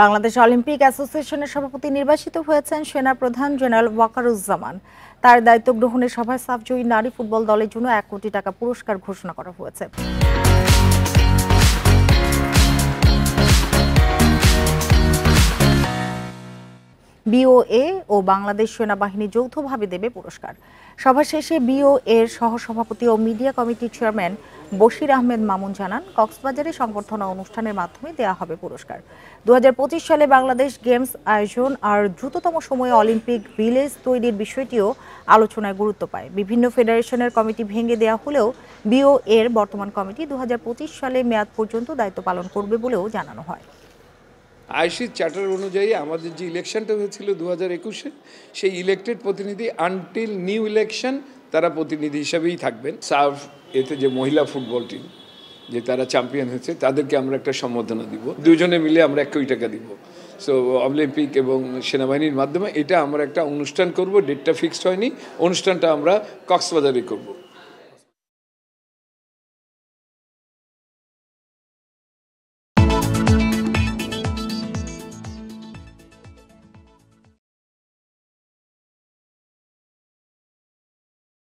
Bangladesh Olympic অ্যাসোসিয়েশনের সভাপতি নির্বাচিত হয়েছেন সেনাপ্রধান জেনারেল ওয়াকারুজ্জামান। তার দায়িত্ব গ্রহণের সভায় সাফজয়ী নারী ফুটবল দলের জন্য 1 কোটি টাকা পুরস্কার ঘোষণা করা হয়েছে। বিওএ ও বাংলাদেশ সেনাবাহিনী যৌথভাবে দেবে পুরস্কার। সভা শেষে বিওএর সহসভাপতি ও মিডিয়া কমিটির চেয়ারম্যান বশির আহমেদ মামুন জানান, কক্সবাজারে সংবর্ধনা অনুষ্ঠানের মাধ্যমে দেয়া হবে পুরস্কার। 2025 সালে বাংলাদেশ গেমস আয়োজন আর দ্রুততম সময়ে অলিম্পিক ভিলেজ তৈরির বিষয়টিও আলোচনায় গুরুত্ব পায়। বিভিন্ন ফেডারেশনের কমিটি ভেঙে দেয়া হলেও বিওএর বর্তমান কমিটি 2025 সালে মেয়াদ পর্যন্ত দায়িত্ব পালন করবে বলেও জানানো হয়। আইসির চার্টার অনুযায়ী আমাদের যে ইলেকশনটা হয়েছিল 2021-এ, সেই ইলেক্টেড প্রতিনিধি আনটিল নিউ ইলেকশন তারা প্রতিনিধি হিসাবেই থাকবেন। সার্ভ এতে যে মহিলা ফুটবল টিম যে তারা চ্যাম্পিয়ন হয়েছে তাদেরকে আমরা একটা সম্বর্ধনা দিব, দুজনে মিলে আমরা 1 কোটি টাকা দিব। সো অলিম্পিক এবং সেনাবাহিনীর মাধ্যমে এটা আমরা একটা অনুষ্ঠান করব, ডেটটা ফিক্সড হয়নি, অনুষ্ঠানটা আমরা কক্সবাজারে করব।